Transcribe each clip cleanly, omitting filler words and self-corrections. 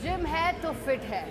Gym है तो fit है,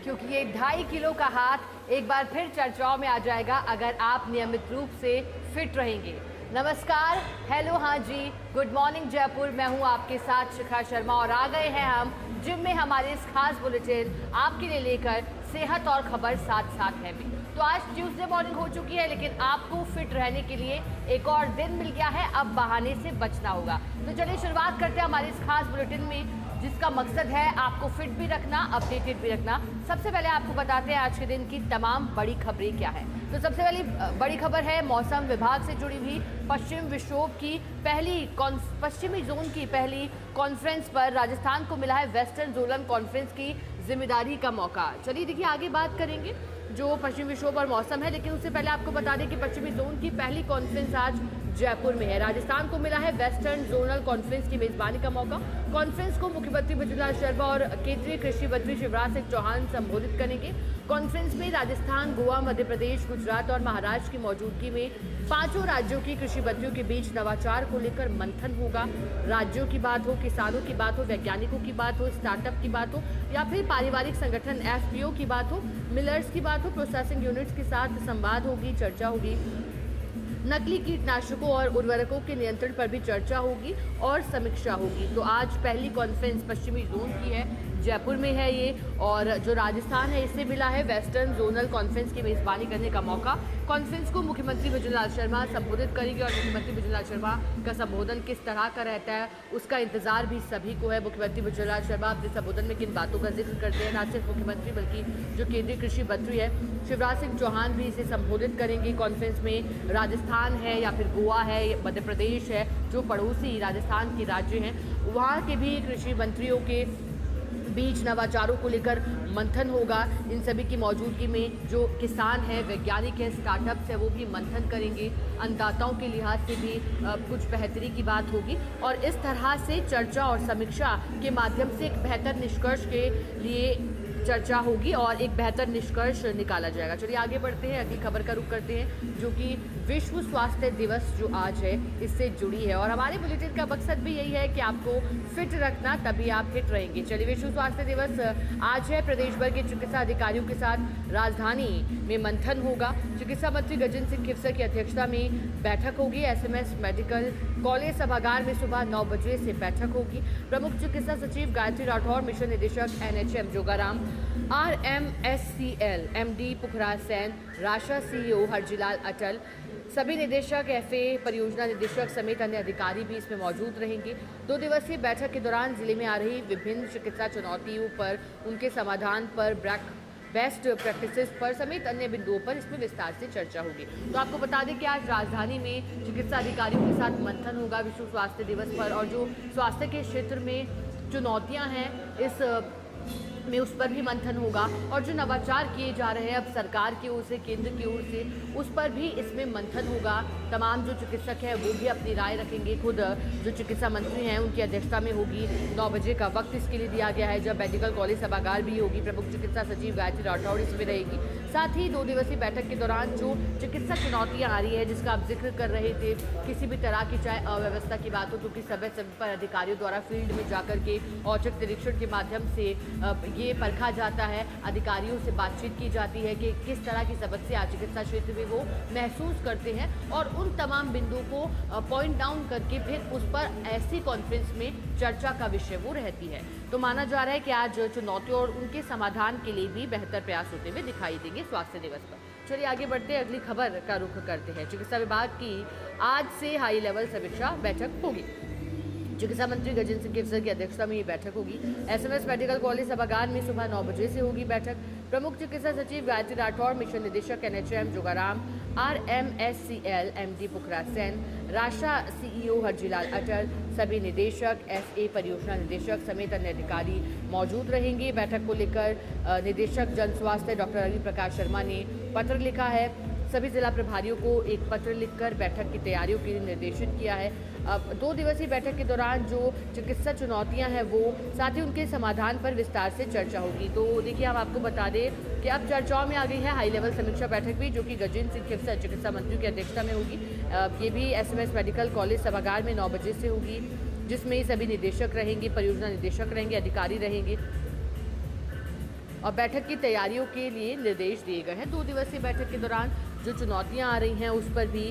क्योंकि ये 2.5 किलो का हाथ एक बार फिर चर्चाओं में आ जाएगा अगर आप नियमित रूप से फिट रहेंगे। नमस्कार, हेलो, हाँ जी, गुड मॉर्निंग जयपुर। मैं हूँ आपके साथ शिखा शर्मा और आ गए हैं हम जिम में हमारे इस खास बुलेटिन आपके लिए लेकर सेहत और खबर साथ साथ है भी। तो आज ट्यूसडे मॉर्निंग हो चुकी है, लेकिन आपको फिट रहने के लिए एक और दिन मिल गया है। अब बहाने से बचना होगा। तो चलिए शुरुआत करते हैं हमारे इस खास बुलेटिन में, जिसका मकसद है आपको फिट भी रखना, अपडेटेड भी रखना। सबसे पहले आपको बताते हैं आज के दिन की तमाम बड़ी खबरें क्या है। तो सबसे पहली बड़ी खबर है मौसम विभाग से जुड़ी हुई। पश्चिम विक्षोभ की पश्चिमी जोन की पहली कॉन्फ्रेंस पर राजस्थान को मिला है वेस्टर्न जोनल कॉन्फ्रेंस की जिम्मेदारी का मौका। चलिए देखिए, आगे बात करेंगे जो पश्चिमी विक्षोभ और मौसम है, लेकिन उससे पहले आपको बता दें कि पश्चिमी जोन की पहली कॉन्फ्रेंस आज जयपुर में है। राजस्थान को मिला है वेस्टर्न जोनल कॉन्फ्रेंस की मेजबानी का मौका। कॉन्फ्रेंस को मुख्यमंत्री बृजलाल शर्मा और केंद्रीय कृषि मंत्री शिवराज सिंह चौहान संबोधित करेंगे। कॉन्फ्रेंस में राजस्थान, गोवा, मध्य प्रदेश, गुजरात और महाराष्ट्र की मौजूदगी में 5 राज्यों की कृषि मंत्रियों के बीच नवाचार को लेकर मंथन होगा। राज्यों की बात हो, किसानों की बात हो, वैज्ञानिकों की बात हो, स्टार्टअप की बात हो या फिर पारिवारिक संगठन एफपीओ की बात हो, मिलर्स की बात हो, प्रोसेसिंग यूनिट्स के साथ संवाद होगी, चर्चा होगी। नकली कीटनाशकों और उर्वरकों के नियंत्रण पर भी चर्चा होगी और समीक्षा होगी। तो आज पहली कॉन्फ्रेंस पश्चिमी जोन की है, जयपुर में है ये, और जो राजस्थान है इससे मिला है वेस्टर्न जोनल कॉन्फ्रेंस की मेजबानी करने का मौका। कॉन्फ्रेंस को मुख्यमंत्री बृजलाल शर्मा संबोधित करेंगे और मुख्यमंत्री बृजलाल शर्मा का संबोधन किस तरह का रहता है उसका इंतजार भी सभी को है। मुख्यमंत्री बृजलाल शर्मा अपने संबोधन में किन बातों का जिक्र करते हैं, न सिर्फ मुख्यमंत्री बल्कि जो केंद्रीय कृषि मंत्री है शिवराज सिंह चौहान भी इसे संबोधित करेंगे। कॉन्फ्रेंस में राजस्थान है या फिर गोवा है, मध्य प्रदेश है, जो पड़ोसी राजस्थान के राज्य हैं, वहाँ के भी कृषि मंत्रियों के बीच नवाचारों को लेकर मंथन होगा। इन सभी की मौजूदगी में जो किसान है, वैज्ञानिक है, स्टार्टअप्स है, वो भी मंथन करेंगे। अन्नदाताओं के लिहाज से भी कुछ बेहतरी की बात होगी और इस तरह से चर्चा और समीक्षा के माध्यम से एक बेहतर निष्कर्ष के लिए चर्चा होगी और एक बेहतर निष्कर्ष निकाला जाएगा। चलिए आगे बढ़ते हैं, अगली खबर का रुख करते हैं जो कि विश्व स्वास्थ्य दिवस जो आज है इससे जुड़ी है और हमारे बुलेटिन का मकसद भी यही है कि आपको फिट रखना, तभी आप फिट रहेंगे। चलिए, विश्व स्वास्थ्य दिवस आज है। प्रदेश भर के चिकित्सा अधिकारियों के साथ राजधानी में मंथन होगा। चिकित्सा मंत्री गजेंद्र सिंह खिवसर की अध्यक्षता में बैठक होगी। एसएमएस मेडिकल कॉलेज सभागार में सुबह 9 बजे से बैठक होगी। प्रमुख चिकित्सा सचिव गायत्री राठौर, मिशन निदेशक एनएचएम जोगाराम, आरएमएससीएल एमडी पुखराज सेन, राशा सीईओ हरजीलाल अटल, सभी निदेशक, एफए, परियोजना निदेशक समेत अन्य अधिकारी भी इसमें मौजूद रहेंगे। 2 दिवसीय बैठक के दौरान जिले में आ रही विभिन्न चिकित्सा चुनौतियों पर, उनके समाधान पर, बेस्ट प्रैक्टिसेस पर समेत अन्य बिंदुओं पर इसमें विस्तार से चर्चा होगी। तो आपको बता दें कि आज राजधानी में चिकित्सा अधिकारियों के साथ मंथन होगा विश्व स्वास्थ्य दिवस पर, और जो स्वास्थ्य के क्षेत्र में चुनौतियां हैं इस में उस पर भी मंथन होगा और जो नवाचार किए जा रहे हैं अब सरकार की ओर से, केंद्र की ओर से, उस पर भी इसमें मंथन होगा। तमाम जो चिकित्सक हैं वो भी अपनी राय रखेंगे। खुद जो चिकित्सा मंत्री हैं उनकी अध्यक्षता में होगी। 9 बजे का वक्त इसके लिए दिया गया है, जब मेडिकल कॉलेज सभागार भी होगी। प्रमुख चिकित्सा सचिव गायत्री राठौर इसमें रहेगी। साथ ही 2 दिवसीय बैठक के दौरान जो चिकित्सा चुनौतियाँ आ रही है जिसका आप जिक्र कर रहे थे, किसी भी तरह की चाहे अव्यवस्था की बात हो, क्योंकि समय समय पर अधिकारियों द्वारा फील्ड में जाकर के औचक निरीक्षण के माध्यम से ये परखा जाता है, अधिकारियों से बातचीत की जाती है कि किस तरह की समस्या चिकित्सा क्षेत्र में वो महसूस करते हैं और उन तमाम बिंदुओं को पॉइंट डाउन करके फिर उस पर ऐसी कॉन्फ्रेंस में चर्चा का विषय वो रहती है। तो माना जा रहा है कि आज चुनौतियों और उनके समाधान के लिए भी बेहतर प्रयास होते हुए दिखाई देंगे स्वास्थ्य दिवस पर। चलिए आगे बढ़ते हैं, अगली खबर का रुख करते हैं। चिकित्सा विभाग की आज से हाई लेवल समीक्षा बैठक होगी। चिकित्सा मंत्री गजेंद्र सिंह खिवसर की अध्यक्षता में ये बैठक होगी। एसएमएस मेडिकल कॉलेज सभागार में सुबह 9 बजे से होगी बैठक। प्रमुख चिकित्सा सचिव गायत्री राठौर, मिशन निदेशक एनएचएम जोगाराम, आरएमएससीएल एमडी पुखराज सेन, राशा सीईओ हरजीलाल अटल, सभी निदेशक, एफए, परियोजना निदेशक समेत अन्य अधिकारी मौजूद रहेंगे। बैठक को लेकर निदेशक जन स्वास्थ्य डॉक्टर अली प्रकाश शर्मा ने पत्र लिखा है। सभी जिला प्रभारियों को एक पत्र लिखकर बैठक की तैयारियों के लिए निर्देशित किया है। अब 2 दिवसीय बैठक के दौरान जो चिकित्सा चुनौतियां हैं वो, साथ ही उनके समाधान पर विस्तार से चर्चा होगी। तो देखिए, हम आपको बता दें कि अब चर्चाओं में आ गई है हाई लेवल समीक्षा बैठक भी, जो कि गजेंद्र सिंह खिवसर चिकित्सा मंत्री की अध्यक्षता में होगी। ये भी एसएमएस मेडिकल कॉलेज सभागार में 9 बजे से होगी, जिसमें सभी निदेशक रहेंगे, परियोजना निदेशक रहेंगे, अधिकारी रहेंगे, और बैठक की तैयारियों के लिए निर्देश दिए गए हैं। 2 दिवसीय बैठक के दौरान जो चुनौतियां आ रही हैं उस पर भी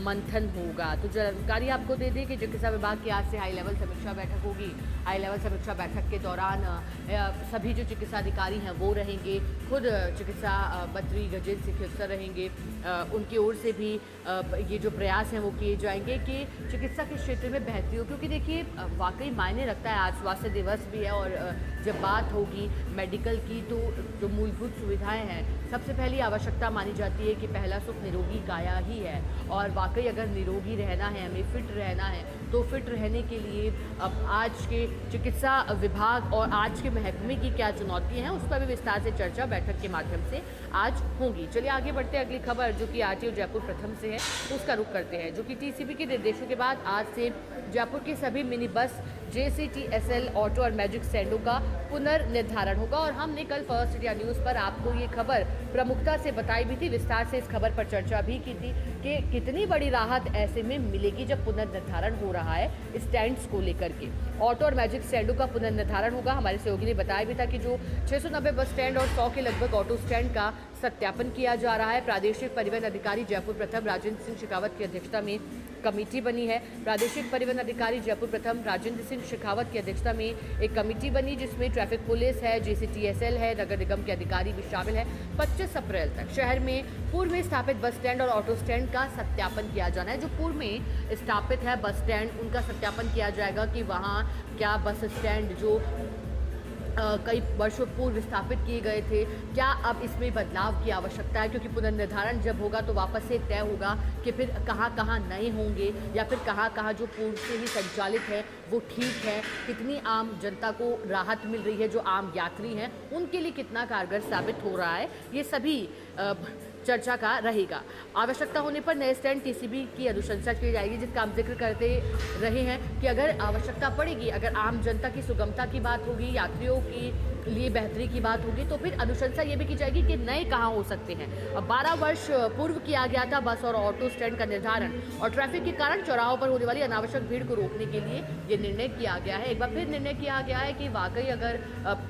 मंथन होगा। तो जानकारी आपको दे दें कि चिकित्सा विभाग की आज से हाई लेवल समीक्षा बैठक होगी। हाई लेवल समीक्षा बैठक के दौरान सभी जो चिकित्सा अधिकारी हैं वो रहेंगे, खुद चिकित्सा मंत्री गजेंद्र सिंह शेखावत रहेंगे। उनकी ओर से भी ये जो प्रयास हैं वो किए जाएंगे कि चिकित्सा के क्षेत्र में बेहतरी हो, क्योंकि देखिए वाकई मायने रखता है। आज स्वास्थ्य दिवस भी है और जब बात होगी मेडिकल की तो जो मूलभूत सुविधाएं हैं, सबसे पहली आवश्यकता मानी जाती है कि पहला सुख निरोगी काया ही है। और वाकई अगर निरोगी रहना है, हमें फिट रहना है, तो फिट रहने के लिए अब आज के चिकित्सा विभाग और आज के महकमे की क्या चुनौतियां हैं उस पर भी विस्तार से चर्चा बैठक के माध्यम से आज होगी। चलिए आगे बढ़ते हैं। अगली खबर जो कि आरटीओ जयपुर प्रथम से है उसका रुख करते हैं, जो कि टीसीबी के निर्देशों के बाद आज से जयपुर के सभी मिनी बस JCTSL ऑटो और मैजिक स्टैंडों का पुनर्निर्धारण होगा। और हमने कल फर्स्ट इंडिया न्यूज़ पर आपको ये खबर प्रमुखता से बताई भी थी, विस्तार से इस खबर पर चर्चा भी की थी कि कितनी बड़ी राहत ऐसे में मिलेगी जब पुनर्निर्धारण हो रहा है स्टैंड्स को लेकर के। ऑटो और मैजिक स्टैंडों का पुनर्निर्धारण होगा। हमारे सहयोगी ने बताया भी था कि जो 690 बस स्टैंड और 100 के लगभग ऑटो स्टैंड का सत्यापन किया जा रहा है। प्रादेशिक परिवहन अधिकारी जयपुर प्रथम राजेंद्र सिंह शेखावत की अध्यक्षता में कमेटी बनी है। प्रादेशिक परिवहन अधिकारी जयपुर प्रथम राजेंद्र सिंह शेखावत की अध्यक्षता में एक कमेटी बनी, जिसमें ट्रैफिक पुलिस है, JCTSL है, नगर निगम के अधिकारी भी शामिल है। 25 अप्रैल तक शहर में पूर्व में स्थापित बस स्टैंड और ऑटो स्टैंड का सत्यापन किया जाना है। जो पूर्व में स्थापित है बस स्टैंड, उनका सत्यापन किया जाएगा कि वहाँ क्या बस स्टैंड जो कई वर्षों पूर्व स्थापित किए गए थे, क्या अब इसमें बदलाव की आवश्यकता है, क्योंकि पुनर्निर्धारण जब होगा तो वापस से तय होगा कि फिर कहाँ कहाँ नए होंगे या फिर कहाँ कहाँ जो पूर्व से ही संचालित है वो ठीक है, कितनी आम जनता को राहत मिल रही है, जो आम यात्री हैं उनके लिए कितना कारगर साबित हो रहा है, ये सभी चर्चा का रहेगा। आवश्यकता होने पर नए स्टैंड टीसीबी की अनुशंसा की जाएगी, जिसका हम जिक्र करते रहे हैं कि अगर आवश्यकता पड़ेगी, अगर आम जनता की सुगमता की बात होगी, यात्रियों की लिए बेहतरी की बात होगी, तो फिर अनुशंसा ये भी की जाएगी कि नए कहाँ हो सकते हैं। अब 12 वर्ष पूर्व किया गया था बस और ऑटो स्टैंड का निर्धारण, और ट्रैफिक के कारण चौराहों पर होने वाली अनावश्यक भीड़ को रोकने के लिए ये निर्णय किया गया है। एक बार फिर निर्णय किया गया है कि वाकई अगर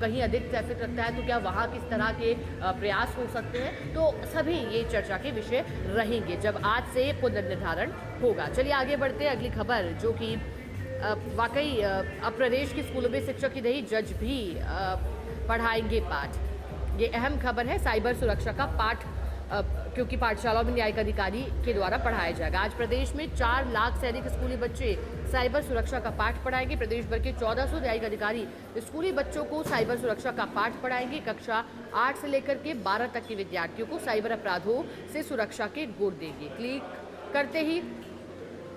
कहीं अधिक ट्रैफिक लगता है तो क्या वहाँ किस तरह के प्रयास हो सकते हैं, तो सभी ये चर्चा के विषय रहेंगे जब आज से पुनर्निर्धारण होगा। चलिए आगे बढ़ते हैं। अगली खबर जो कि वाकई अब प्रदेश के स्कूलों में शिक्षक ही नहीं जज भी पढ़ाएंगे पाठ। ये अहम खबर है। साइबर सुरक्षा का पाठ क्योंकि पाठशालाओं में न्यायिक अधिकारी के द्वारा पढ़ाया जाएगा। आज प्रदेश में 4 लाख से अधिक स्कूली बच्चे साइबर सुरक्षा का पाठ पढ़ाएंगे। प्रदेश भर के 1400 न्यायिक अधिकारी स्कूली बच्चों को साइबर सुरक्षा का पाठ पढ़ाएंगे। कक्षा 8 से लेकर के 12 तक के विद्यार्थियों को साइबर अपराधों से सुरक्षा के गुर देंगे। क्लिक करते ही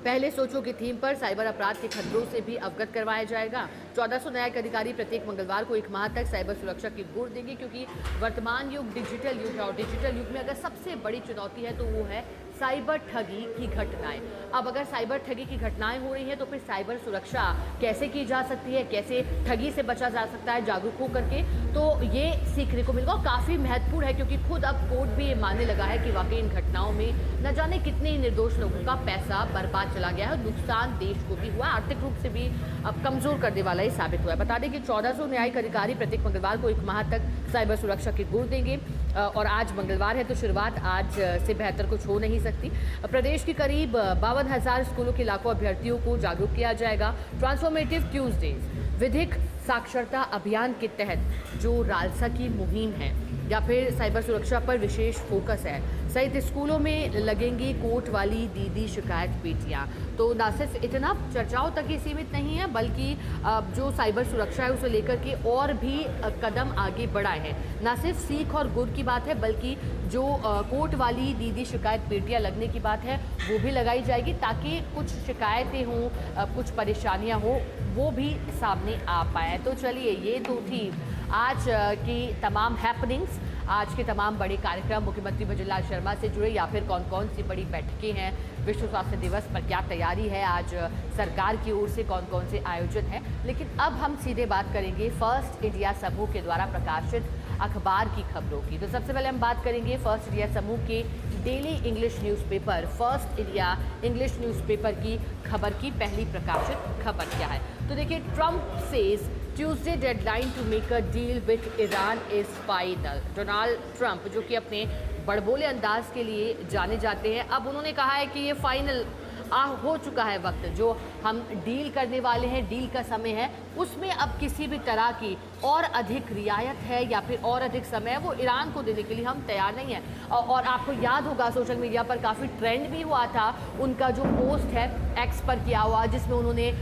पहले सोचो की थीम पर साइबर अपराध के खतरों से भी अवगत करवाया जाएगा। 1400 न्यायिक अधिकारी प्रत्येक मंगलवार को 1 माह तक साइबर सुरक्षा की गुर देंगे, क्योंकि वर्तमान युग डिजिटल युग है और डिजिटल युग में अगर सबसे बड़ी चुनौती है तो वो है साइबर ठगी की घटनाएं। अब अगर साइबर ठगी की घटनाएं हो रही हैं तो फिर साइबर सुरक्षा कैसे की जा सकती है, कैसे ठगी से बचा जा सकता है जागरूक होकर के, तो ये सीखने को मिलेगा। और काफ़ी महत्वपूर्ण है क्योंकि खुद अब कोर्ट भी ये मानने लगा है कि वाकई इन घटनाओं में न जाने कितने ही निर्दोष लोगों का पैसा बर्बाद चला गया है, नुकसान देश को भी हुआ, आर्थिक रूप से भी अब कमज़ोर करने वाला ये साबित हुआ है। बता दें कि 1400 न्यायिक अधिकारी प्रत्येक मंगलवार को 1 माह तक साइबर सुरक्षा की गुर देंगे और आज मंगलवार है तो शुरुआत आज से बेहतर कुछ हो नहीं सकती। प्रदेश की करीब 52,000 स्कूलों के लाखों अभ्यर्थियों को जागरूक किया जाएगा। ट्रांसफॉर्मेटिव ट्यूसडेज विधिक साक्षरता अभियान के तहत जो रालसा की मुहिम है या फिर साइबर सुरक्षा पर विशेष फोकस है, सहित स्कूलों में लगेंगी कोर्ट वाली दीदी शिकायत पेटियां। तो न सिर्फ इतना चर्चाओं तक ही सीमित नहीं है, बल्कि जो साइबर सुरक्षा है उसे लेकर के और भी कदम आगे बढ़ाए हैं। न सिर्फ सीख और गुर की बात है, बल्कि जो कोर्ट वाली दीदी शिकायत पेटियां लगने की बात है वो भी लगाई जाएगी, ताकि कुछ शिकायतें हों, कुछ परेशानियां हों, वो भी सामने आ पाए। तो चलिए, ये तो थी आज की तमाम हैपनिंग्स, आज के तमाम बड़े कार्यक्रम, मुख्यमंत्री भजनलाल शर्मा से जुड़े या फिर कौन कौन सी बड़ी बैठकें हैं, विश्व स्वास्थ्य दिवस पर क्या तैयारी है, आज सरकार की ओर से कौन कौन से आयोजन हैं। लेकिन अब हम सीधे बात करेंगे फर्स्ट इंडिया समूह के द्वारा प्रकाशित अखबार की खबरों की। तो सबसे पहले हम बात करेंगे फर्स्ट इंडिया समूह के daily English newspaper first India English newspaper की खबर की पहली प्रकाशित खबर क्या है। तो देखिए, Trump says Tuesday deadline to make a deal with Iran is final. Donald Trump जो कि अपने बड़बोले अंदाज के लिए जाने जाते हैं, अब उन्होंने कहा है कि ये फाइनल हो चुका है वक्त, जो हम डील करने वाले हैं, डील का समय है, उसमें अब किसी भी तरह की और अधिक रियायत है या फिर और अधिक समय है वो ईरान को देने के लिए हम तैयार नहीं हैं। और आपको याद होगा सोशल मीडिया पर काफ़ी ट्रेंड भी हुआ था उनका जो पोस्ट है एक्स पर किया हुआ, जिसमें उन्होंने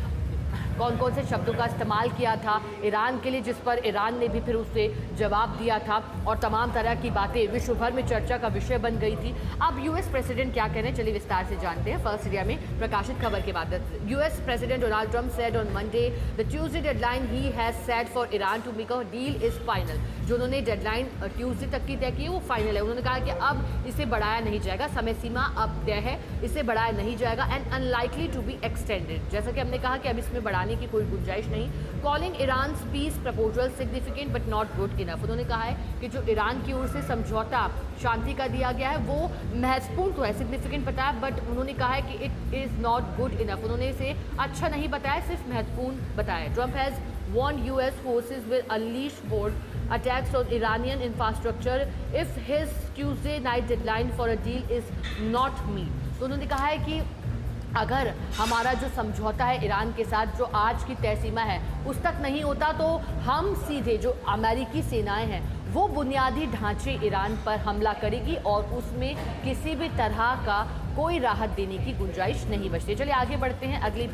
कौन कौन से शब्दों का इस्तेमाल किया था ईरान के लिए, जिस पर ईरान ने भी फिर उससे जवाब दिया था और तमाम तरह की बातें विश्व भर में चर्चा का विषय बन गई थी। अब यूएस प्रेसिडेंट क्या कह रहे हैं, चलिए विस्तार से जानते हैं। फर्स्ट इंडिया में प्रकाशित खबर के बाद US president Donald Trump said on Monday the Tuesday deadline he has set for Iran to make a deal is final. जो उन्होंने डेडलाइन ट्यूसडे तक की तय की है वो फाइनल है। उन्होंने कहा कि अब इसे बढ़ाया नहीं जाएगा, समय सीमा अब तय है, इसे बढ़ाया नहीं जाएगा and unlikely to be extended. जैसा कि हमने कहा कि अब इसमें बढ़ाने की कोई गुंजाइश नहीं। Calling Iran peace proposal significant but not good enough. उन्होंने कहा है कि जो ईरान की ओर से समझौता शांति का दिया गया है वो महत्वपूर्ण तो है, सिग्निफिकेंट बताया, बट उन्होंने कहा है कि it is not good enough. उन्होंने इसे अच्छा नहीं बताया, सिर्फ महत्वपूर्ण बताया। Trump has warned US forces will unleash more attacks on Iranian infrastructure if his Tuesday night deadline for a deal is not met। तो उन्होंने कहा है कि अगर हमारा जो समझौता है ईरान के साथ, जो आज की तय सीमा है, उस तक नहीं होता तो हम सीधे जो अमेरिकी सेनाएं हैं वो बुनियादी ढांचे ईरान पर हमला करेगी और उसमें किसी भी तरह का कोई राहत देने की गुंजाइश नहीं बचती। चलिए आगे बढ़ते हैं, अगली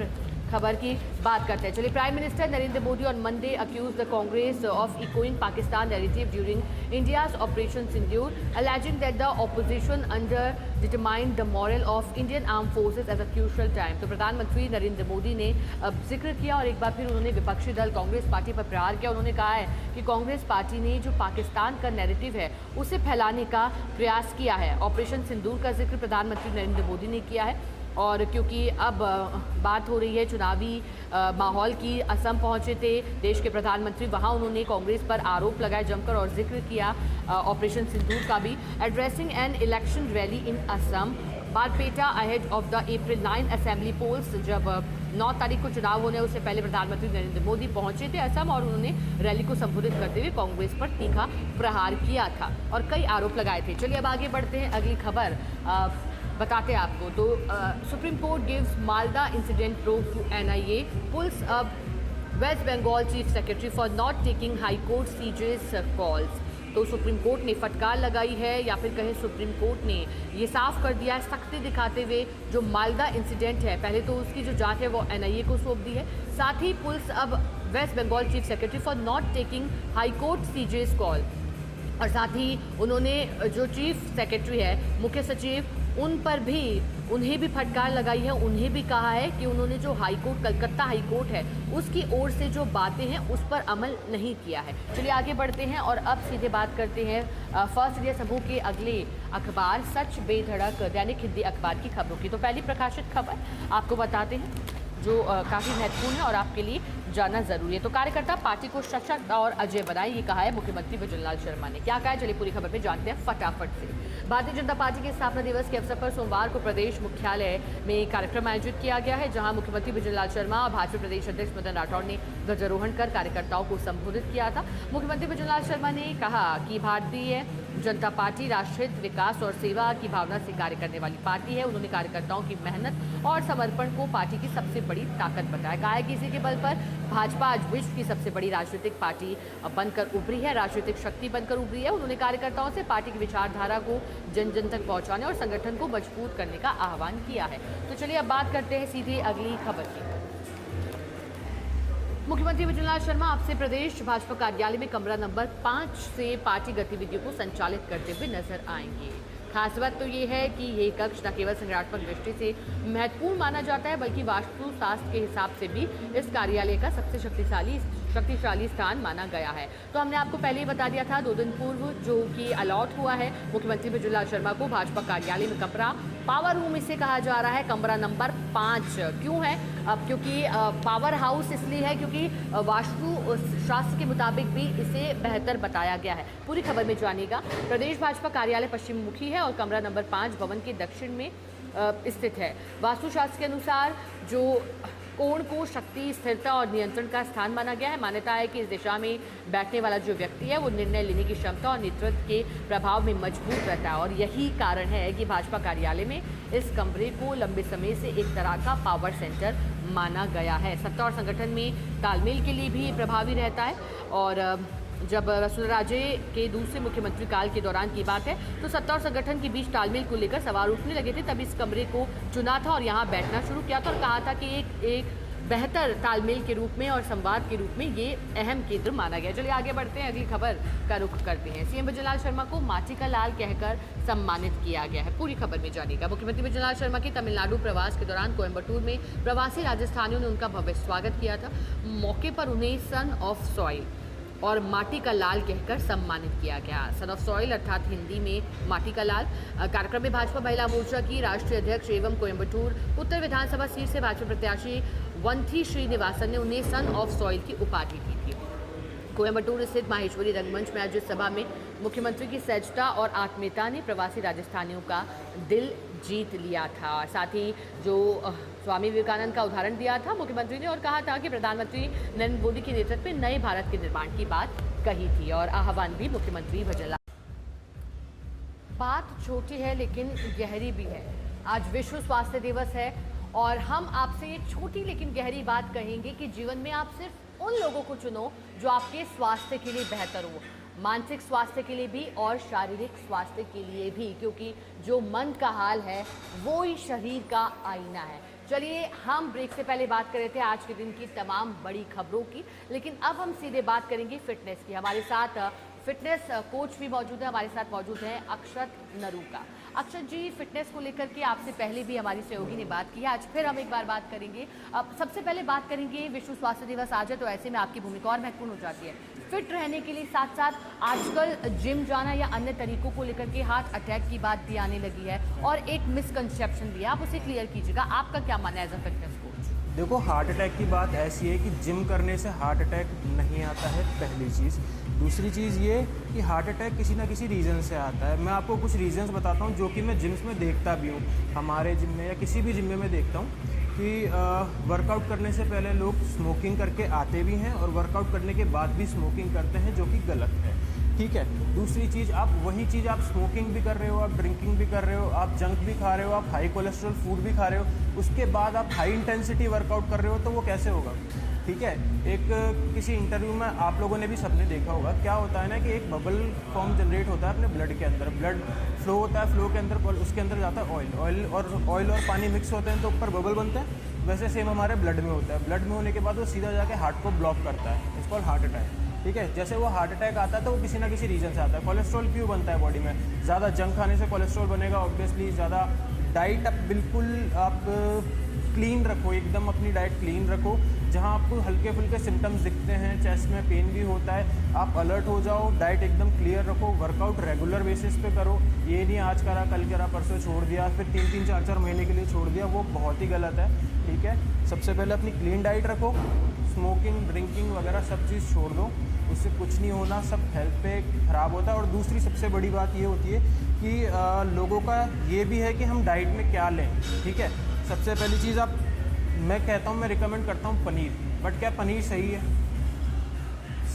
खबर की बात करते हैं। चलिए, prime minister Narendra Modi on Monday accuse the Congress of echoing Pakistan narrative during India's operation Sindoor, alleging that the opposition undermined the morale of Indian armed forces at a crucial time। तो प्रधानमंत्री नरेंद्र मोदी ने जिक्र किया और एक बार फिर उन्होंने विपक्षी दल कांग्रेस पार्टी पर प्रहार किया। उन्होंने कहा है कि कांग्रेस पार्टी ने जो पाकिस्तान का नैरेटिव है उसे फैलाने का प्रयास किया है। ऑपरेशन सिंदूर का जिक्र प्रधानमंत्री नरेंद्र मोदी ने किया है और क्योंकि अब बात हो रही है चुनावी माहौल की, असम पहुंचे थे देश के प्रधानमंत्री, वहां उन्होंने कांग्रेस पर आरोप लगाए जमकर और जिक्र किया ऑपरेशन सिंदूर का भी। Addressing an election rally in Assam Barpeta ahead of the April 9 assembly polls. जब 9 तारीख को चुनाव होने उससे पहले प्रधानमंत्री नरेंद्र मोदी पहुंचे थे असम और उन्होंने रैली को संबोधित करते हुए कांग्रेस पर तीखा प्रहार किया था और कई आरोप लगाए थे। चलिए अब आगे बढ़ते हैं, अगली खबर बताते हैं आपको। तो Supreme Court gives Malda incident proof to NIA, pulls up waste Bengal chief secretary for not taking high court CJs calls. तो सुप्रीम कोर्ट ने फटकार लगाई है या फिर कहें सुप्रीम कोर्ट ने ये साफ कर दिया है, सख्ती दिखाते हुए जो मालदा इंसिडेंट है, पहले तो उसकी जो जांच है वो NIA को सौंप दी है। साथ ही पुलिस अब waste Bengal chief secretary for not taking high court CJ's call, और साथ ही उन्होंने जो चीफ सेक्रेटरी है, मुख्य सचिव, उन पर भी उन्हें भी फटकार लगाई है। उन्हें भी कहा है कि उन्होंने जो high court, Calcutta high court है, उसकी ओर से जो बातें हैं उस पर अमल नहीं किया है। चलिए आगे बढ़ते हैं और अब सीधे बात करते हैं फर्स्ट इंडिया समूह के अगले अखबार सच बेधड़क दैनिक हिंदी अखबार की खबरों की। तो पहली प्रकाशित खबर आपको बताते हैं जो काफ़ी महत्वपूर्ण है और आपके लिए जानना जरूरी है। तो कार्यकर्ता पार्टी को सशक्त और अजय बनाए, ये कहा है मुख्यमंत्री भजनलाल शर्मा ने। क्या कहा है, चलिए पूरी खबर में जानते हैं फटाफट से। भारतीय जनता पार्टी के स्थापना दिवस के अवसर पर सोमवार को प्रदेश मुख्यालय में कार्यक्रम आयोजित किया गया है, जहां मुख्यमंत्री भजनलाल शर्मा और भाजपा प्रदेश अध्यक्ष मदन राठौड़ ने ध्वजारोहण कर कार्यकर्ताओं को संबोधित किया था। मुख्यमंत्री भजनलाल शर्मा ने कहा कि भारतीय जनता पार्टी राष्ट्रहित, विकास और सेवा की भावना से कार्य करने वाली पार्टी है। उन्होंने कार्यकर्ताओं की मेहनत और समर्पण को पार्टी की सबसे बड़ी ताकत बताया। कहा है कि इसी के बल पर भाजपा आज विश्व की सबसे बड़ी राजनीतिक पार्टी बनकर उभरी है, राजनीतिक शक्ति बनकर उभरी है। उन्होंने कार्यकर्ताओं से पार्टी की विचारधारा को जन जन तक पहुंचाने और संगठन को मजबूत करने का आह्वान किया है। तो चलिए अब बात करते हैं सीधे अगली खबर की। मुख्यमंत्री भजनलाल शर्मा आपसे प्रदेश भाजपा कार्यालय में कमरा नंबर 5 से पार्टी गतिविधियों को संचालित करते हुए नजर आएंगे। खास बात तो ये है कि ये कक्ष न केवल संगठनात्मक दृष्टि से महत्वपूर्ण माना जाता है बल्कि वास्तुशास्त्र के हिसाब से भी इस कार्यालय का सबसे शक्तिशाली स्थान माना गया है। तो हमने आपको पहले ही बता दिया था 2 दिन पूर्व जो कि अलॉट हुआ है मुख्यमंत्री भजनलाल शर्मा को भाजपा कार्यालय में कमरा, पावर रूम इसे कहा जा रहा है, कमरा नंबर 5 क्यों है? अब क्योंकि पावर हाउस इसलिए है क्योंकि वास्तु शास्त्र के मुताबिक भी इसे बेहतर बताया गया है। पूरी खबर में जानिएगा। प्रदेश भाजपा कार्यालय पश्चिम मुखी है और कमरा नंबर 5 भवन के दक्षिण में स्थित है। वास्तुशास्त्र के अनुसार जो कोण को शक्ति, स्थिरता और नियंत्रण का स्थान माना गया है। मान्यता है कि इस दिशा में बैठने वाला जो व्यक्ति है वो निर्णय लेने की क्षमता और नेतृत्व के प्रभाव में मजबूत रहता है और यही कारण है कि भाजपा कार्यालय में इस कमरे को लंबे समय से एक तरह का पावर सेंटर माना गया है। सत्ता और संगठन में तालमेल के लिए भी प्रभावी रहता है और जब वसुंधरा राजे के दूसरे मुख्यमंत्री काल के दौरान की बात है तो सत्ता और संगठन के बीच तालमेल को लेकर सवाल उठने लगे थे। तब इस कमरे को चुना था और यहाँ बैठना शुरू किया था और कहा था कि एक बेहतर तालमेल के रूप में और संवाद के रूप में ये अहम केंद्र माना गया। चलिए आगे बढ़ते हैं, अगली खबर का रुख करते हैं। सीएम भजनलाल शर्मा को माटी का लाल कहकर सम्मानित किया गया है। पूरी खबर में जानिएगा। मुख्यमंत्री भजनलाल शर्मा के तमिलनाडु प्रवास के दौरान कोयम्बटूर में प्रवासी राजस्थानियों ने उनका भव्य स्वागत किया था। मौके पर उन्हें सन ऑफ सॉइल और माटी का लाल कहकर सम्मानित किया गया। सन ऑफ सॉइल अर्थात हिंदी में माटी का लाल। कार्यक्रम में भाजपा महिला मोर्चा की राष्ट्रीय अध्यक्ष एवं कोयम्बटूर उत्तर विधानसभा सीट से भाजपा प्रत्याशी वंथी श्रीनिवासन ने उन्हें सन ऑफ सॉइल की उपाधि दी थी। कोयम्बटूर स्थित माहेश्वरी रंगमंच में आयोजित सभा में मुख्यमंत्री की सहजता और आत्मीयता ने प्रवासी राजस्थानियों का दिल जीत लिया था। साथ ही जो स्वामी विवेकानंद का उदाहरण दिया था मुख्यमंत्री ने और कहा था कि प्रधानमंत्री नरेंद्र मोदी के नेतृत्व में नए भारत के निर्माण की बात कही थी और आह्वान भी मुख्यमंत्री भजनलाल। बात छोटी है लेकिन गहरी भी है। आज विश्व स्वास्थ्य दिवस है और हम आपसे ये छोटी लेकिन गहरी बात कहेंगे कि जीवन में आप सिर्फ उन लोगों को चुनो जो आपके स्वास्थ्य के लिए बेहतर हो, मानसिक स्वास्थ्य के लिए भी और शारीरिक स्वास्थ्य के लिए भी, क्योंकि जो मन का हाल है वो ही शरीर का आईना है। चलिए हम ब्रेक से पहले बात कर रहे थे आज के दिन की तमाम बड़ी खबरों की, लेकिन अब हम सीधे बात करेंगे फिटनेस की। हमारे साथ फिटनेस कोच भी मौजूद है, हमारे साथ मौजूद हैं अक्षत नरूका। अक्षत जी, फिटनेस को लेकर के आपसे पहले भी हमारी सहयोगी ने बात की है, आज फिर हम एक बार बात करेंगे। अब सबसे पहले बात करेंगे, विश्व स्वास्थ्य दिवस आज है तो ऐसे में आपकी भूमिका और महत्वपूर्ण हो जाती है। फिट रहने के लिए साथ साथ आजकल जिम जाना या अन्य तरीकों को लेकर के हार्ट अटैक की बात भी आने लगी है और एक मिसकंसेप्शन भी है, आप उसे क्लियर कीजिएगा। आपका क्या मानना है एज अ फिटनेस कोच? देखो, हार्ट अटैक की बात ऐसी है कि जिम करने से हार्ट अटैक नहीं आता है, पहली चीज़। दूसरी चीज़ ये कि हार्ट अटैक किसी ना किसी रीज़न से आता है। मैं आपको कुछ रीज़न्स बताता हूँ जो कि मैं जिम्स में देखता भी हूँ, हमारे जिम में या किसी भी जिम में मैं देखता हूँ कि वर्कआउट करने से पहले लोग स्मोकिंग करके आते भी हैं और वर्कआउट करने के बाद भी स्मोकिंग करते हैं, जो कि गलत है। ठीक है। दूसरी चीज़, आप वही चीज़ आप स्मोकिंग भी कर रहे हो, आप ड्रिंकिंग भी कर रहे हो, आप जंक भी खा रहे हो, आप हाई कोलेस्ट्रॉल फूड भी खा रहे हो, उसके बाद आप हाई इंटेंसिटी वर्कआउट कर रहे हो, तो वो कैसे होगा? ठीक है। एक किसी इंटरव्यू में आप लोगों ने भी सबने देखा होगा, क्या होता है ना कि एक बबल फॉर्म जनरेट होता है अपने ब्लड के अंदर, ब्लड फ्लो होता है, फ्लो के अंदर उसके अंदर जाता है ऑयल और पानी मिक्स होते हैं तो ऊपर बबल बनते हैं। वैसे सेम हमारे ब्लड में होता है। ब्लड में होने के बाद वो सीधा जाके हार्ट को ब्लॉक करता है, इट्स कॉल्ड हार्ट अटैक। ठीक है। जैसे वो हार्ट अटैक आता है तो वो किसी ना किसी रीज़न से आता है। कोलेस्ट्रॉल क्यों बनता है बॉडी में? ज़्यादा जंक खाने से कोलेस्ट्रॉल बनेगा ऑब्वियसली। ज़्यादा डाइट आप क्लीन रखो, एकदम अपनी डाइट क्लीन रखो। जहाँ आपको हल्के फुल्के सिम्टम्स दिखते हैं, चेस्ट में पेन भी होता है, आप अलर्ट हो जाओ, डाइट एकदम क्लियर रखो, वर्कआउट रेगुलर बेसिस पे करो। ये नहीं आज करा कल करा परसों छोड़ दिया, फिर 3-3 4-4 महीने के लिए छोड़ दिया, वो बहुत ही गलत है। ठीक है। सबसे पहले अपनी क्लीन डाइट रखो, स्मोकिंग ड्रिंकिंग वगैरह सब चीज़ छोड़ दो, उससे कुछ नहीं होना, सब हेल्थ पे ख़राब होता है। और दूसरी सबसे बड़ी बात ये होती है कि लोगों का ये भी है कि हम डाइट में क्या लें। ठीक है। सबसे पहली चीज़ मैं कहता हूँ, मैं रिकमेंड करता हूँ पनीर। बट क्या पनीर सही है?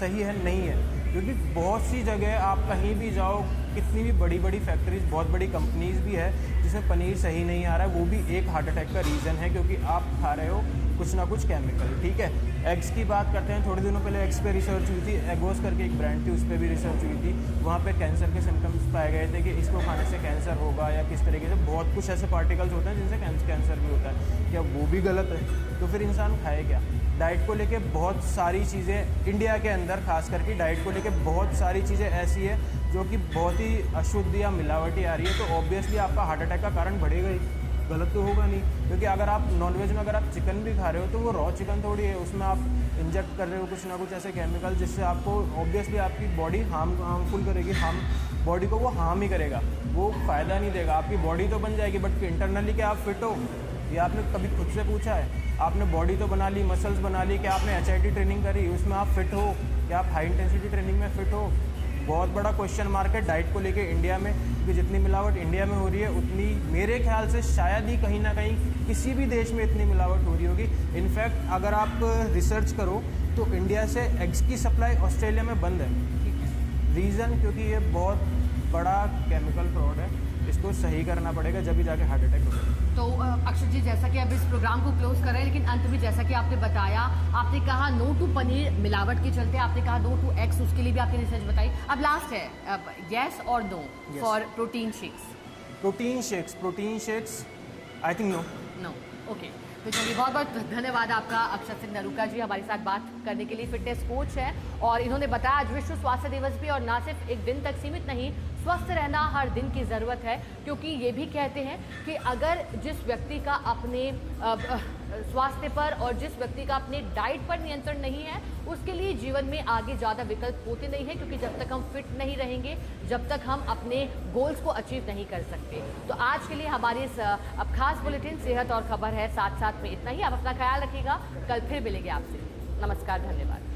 सही है? नहीं है। क्योंकि बहुत सी जगह आप कहीं भी जाओ, कितनी भी बड़ी बड़ी फैक्ट्रीज, बहुत बड़ी कंपनीज भी है जिसमें पनीर सही नहीं आ रहा है, वो भी एक हार्ट अटैक का रीज़न है, क्योंकि आप खा रहे हो कुछ ना कुछ केमिकल। ठीक है। एग्स की बात करते हैं, थोड़े दिनों पहले एग्स पे रिसर्च हुई थी, एगोस करके एक ब्रांड थी, उस पर भी रिसर्च हुई थी। वहाँ पे कैंसर के सिम्टम्स पाए गए थे कि इसको खाने से कैंसर होगा या किस तरीके से, बहुत कुछ ऐसे पार्टिकल्स होते हैं जिनसे कैंसर भी होता है। क्या वो भी गलत है? तो फिर इंसान खाए क्या? डाइट को लेके बहुत सारी चीज़ें इंडिया के अंदर, खास करके डाइट को लेके बहुत सारी चीज़ें ऐसी है जो कि बहुत ही अशुद्ध या मिलावटी आ रही है, तो ऑब्वियसली आपका हार्ट अटैक का कारण बढ़ेगा ही, गलत तो होगा नहीं। क्योंकि अगर आप नॉनवेज में अगर आप चिकन भी खा रहे हो तो वो रॉ चिकन थोड़ी है, उसमें आप इंजेक्ट कर रहे हो कुछ ना कुछ ऐसे केमिकल, जिससे आपको ऑब्वियसली आपकी बॉडी हार्मफुल करेगी, बॉडी को वो हार्म ही करेगा, वो फ़ायदा नहीं देगा। आपकी बॉडी तो बन जाएगी बट इंटरनली क्या आप फिट हो? ये आपने कभी खुद से पूछा है? आपने बॉडी तो बना ली, मसल्स बना ली, क्या आपने HIIT ट्रेनिंग करी, उसमें आप फिट हो? क्या आप हाई इंटेंसिटी ट्रेनिंग में फिट हो? बहुत बड़ा क्वेश्चन मार्क है डाइट को लेके इंडिया में, क्योंकि जितनी मिलावट इंडिया में हो रही है उतनी मेरे ख्याल से शायद ही कहीं ना कहीं किसी भी देश में इतनी मिलावट हो रही होगी। इनफैक्ट अगर आप रिसर्च करो तो इंडिया से एग्स की सप्लाई ऑस्ट्रेलिया में बंद है। रीज़न क्योंकि ये बहुत बड़ा केमिकल फ्रॉड है, इसको सही करना पड़ेगा जब भी जाके हार्ट अटैक होगा। तो अक्षत जी, जैसा कि अब इस प्रोग्राम को क्लोज कर रहे हैं, लेकिन अंत में जैसा कि आपने बताया, आपने कहा नो टू पनीर मिलावट के चलते, आपने कहा नो टू एग्स, उसके लिए भी आपने रिसर्च बताई। अब लास्ट है, येस और no for protein shakes. Protein shakes I think no. Okay, तो चलिए बहुत बहुत धन्यवाद आपका अक्षत सिंह नरूका जी हमारे साथ बात करने के लिए। फिटनेस कोच है और इन्होंने बताया आज विश्व स्वास्थ्य दिवस भी, और ना सिर्फ एक दिन तक सीमित नहीं, स्वस्थ रहना हर दिन की ज़रूरत है, क्योंकि ये भी कहते हैं कि अगर जिस व्यक्ति का अपने स्वास्थ्य पर और जिस व्यक्ति का अपने डाइट पर नियंत्रण नहीं है, उसके लिए जीवन में आगे ज़्यादा विकल्प होते नहीं हैं, क्योंकि जब तक हम फिट नहीं रहेंगे, जब तक हम अपने गोल्स को अचीव नहीं कर सकते। तो आज के लिए हमारी इस अब खास बुलेटिन सेहत और खबर है साथ साथ में इतना ही। आप अपना ख्याल रखिएगा, कल फिर मिलेंगे आपसे। नमस्कार, धन्यवाद।